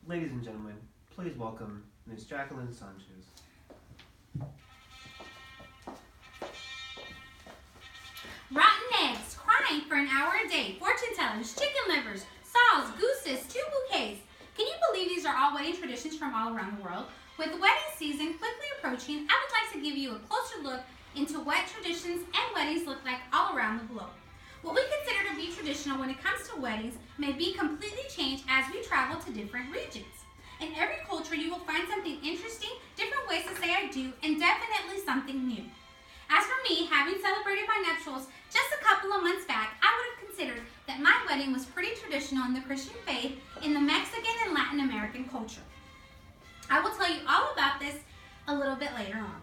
Ladies and gentlemen, please welcome Ms. Jacqueline Sanchez. Rotten eggs, crying for an hour a day, fortune tellers, chicken livers, saws, gooses, 2 bouquets. Can you believe these are all wedding traditions from all around the world? With wedding season quickly approaching, I would like to give you a closer look into what traditions and weddings look like all around the globe. What we consider to be traditional when it comes to weddings may be completely changed as we travel to different regions. In every culture, you will find something interesting, different ways to say I do, and definitely something new. As for me, having celebrated my nuptials just a couple of months back, I would have considered that my wedding was pretty traditional in the Christian faith in the Mexican and Latin American culture. I will tell you all about this a little bit later on.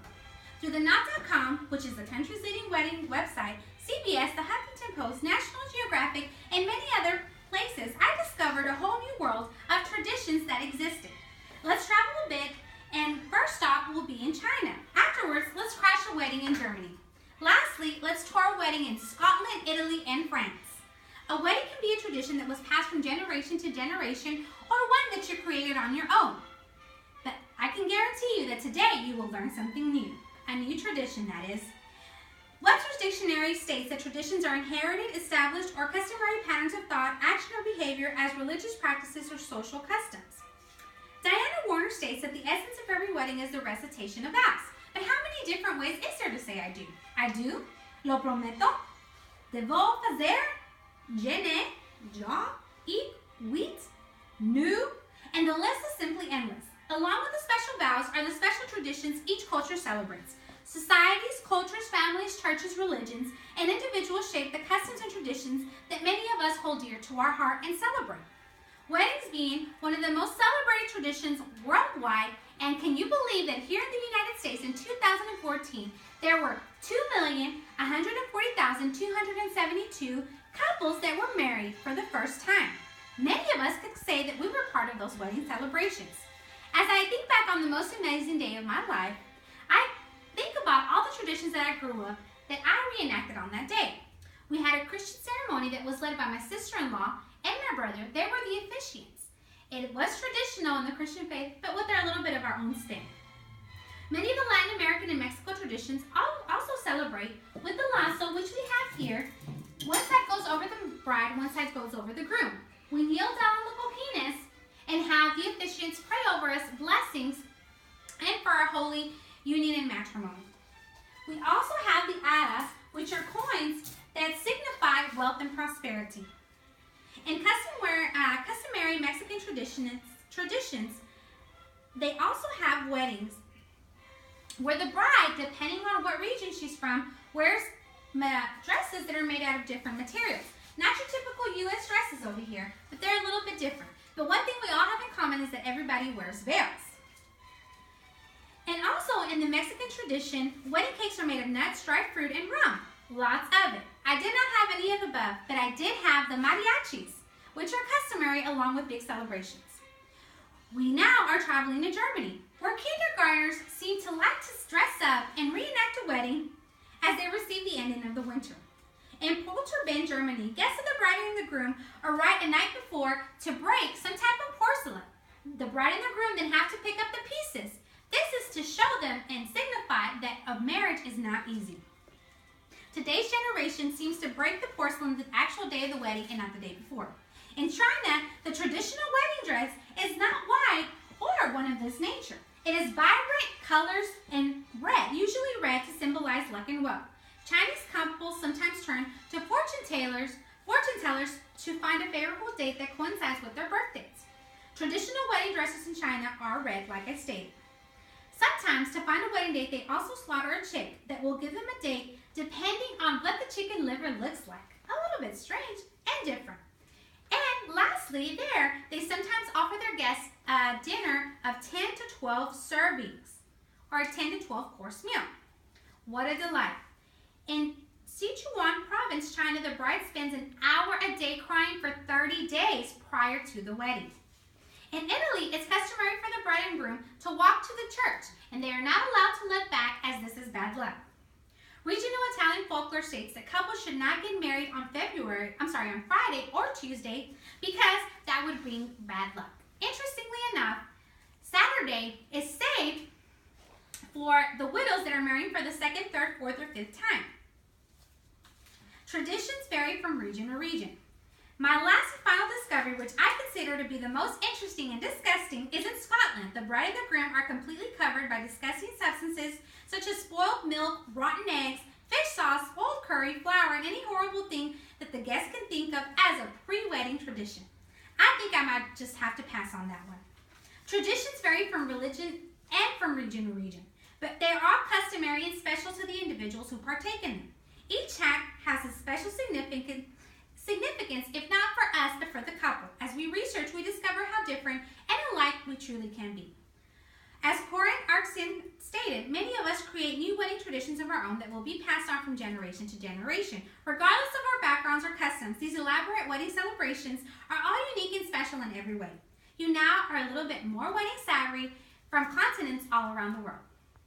Through the Knot.com, which is the country's leading wedding website, CBS, the Huffington Post, National Geographic, and many other places, I discovered a whole new world of traditions that existed. Let's travel a bit, and first stop will be in China. Afterwards, let's crash a wedding in Germany. Lastly, let's tour a wedding in Scotland, Italy, and France. A wedding can be a tradition that was passed from generation to generation, or one that you created on your own. But I can guarantee you that today you will learn something new. A new tradition, that is. Webster's Dictionary states that traditions are inherited, established, or customary patterns of thought, action, or behavior as religious practices or social customs. Diana Warner states that the essence of every wedding is the recitation of vows. But how many different ways is there to say I do? I do, lo prometo, devo fazer, je ne, ja, ik, wheat, nu, and the list is simply endless. Along with the special vows are the special traditions each culture celebrates. Societies, cultures, families, churches, religions, and individuals shape the customs and traditions that many of us hold dear to our heart and celebrate. Weddings being one of the most celebrated traditions worldwide, and can you believe that here in the United States in 2014, there were 2,140,272 couples that were married for the first time. Many of us could say that we were part of those wedding celebrations. As I think back on the most amazing day of my life, I think about all the traditions that I grew up that I reenacted on that day. We had a Christian ceremony that was led by my sister-in-law and my brother. They were the officiants. It was traditional in the Christian faith, but with a little bit of our own spin. Many of the Latin American and Mexico traditions also celebrate with the lasso, which we have here. One side goes over the bride, one side goes over the groom. We kneel down on the cojinas and have the officiants pray over us blessings and for our holy union and matrimony. We also have the aras, which are coins that signify wealth and prosperity. In customary Mexican traditions, they also have weddings where the bride, depending on what region she's from, wears dresses that are made out of different materials. Not your typical U.S. dresses over here, but they're a little bit different. But one thing we all have in common is that everybody wears veils. And also in the Mexican tradition, wedding cakes are made of nuts, dried fruit, and rum. Lots of it. I did not have any of the above, but I did have the mariachis, which are customary along with big celebrations. We now are traveling to Germany, where kindergartners seem to like to dress up and reenact a wedding as they receive the ending of the winter. In Polterbin, Germany, guests of the bride and the groom arrive a night before to break some type of porcelain. The bride and the groom then have to pick up the pieces. This is to show them and signify that a marriage is not easy. Today's generation seems to break the porcelain the actual day of the wedding and not the day before. In China, the traditional wedding dress is not white or one of this nature. It is vibrant colors and red, usually red to symbolize luck and wealth. Chinese couples sometimes turn to fortune tellers to find a favorable date that coincides with their birthdays. Traditional wedding dresses in China are red, like I stated. Sometimes, to find a wedding date, they also slaughter a chick that will give them a date depending on what the chicken liver looks like. A little bit strange and different. And lastly, they sometimes offer their guests a dinner of 10 to 12 servings, or a 10 to 12 course meal. What a delight. In Sichuan province, China, the bride spends an hour a day crying for 30 days prior to the wedding. In Italy, it's customary for the bride and groom to walk to the church, and they are not allowed to look back as this is bad luck. Regional Italian folklore states that couples should not get married on Friday or Tuesday because that would bring bad luck. Interestingly enough, Day is saved for the widows that are marrying for the second, third, fourth, or fifth time. Traditions vary from region to region. My last and final discovery, which I consider to be the most interesting and disgusting, is in Scotland. The bride and the groom are completely covered by disgusting substances such as spoiled milk, rotten eggs, fish sauce, spoiled curry, flour, and any horrible thing that the guests can think of as a pre-wedding tradition. I think I might just have to pass on that one. Traditions vary from religion and from region to region, but they are all customary and special to the individuals who partake in them. Each act has a special significance, if not for us, but for the couple. As we research, we discover how different and alike we truly can be. As Corin Artson stated, many of us create new wedding traditions of our own that will be passed on from generation to generation. Regardless of our backgrounds or customs, these elaborate wedding celebrations are all unique and special in every way. You now are a little bit more wedding savvy from continents all around the world.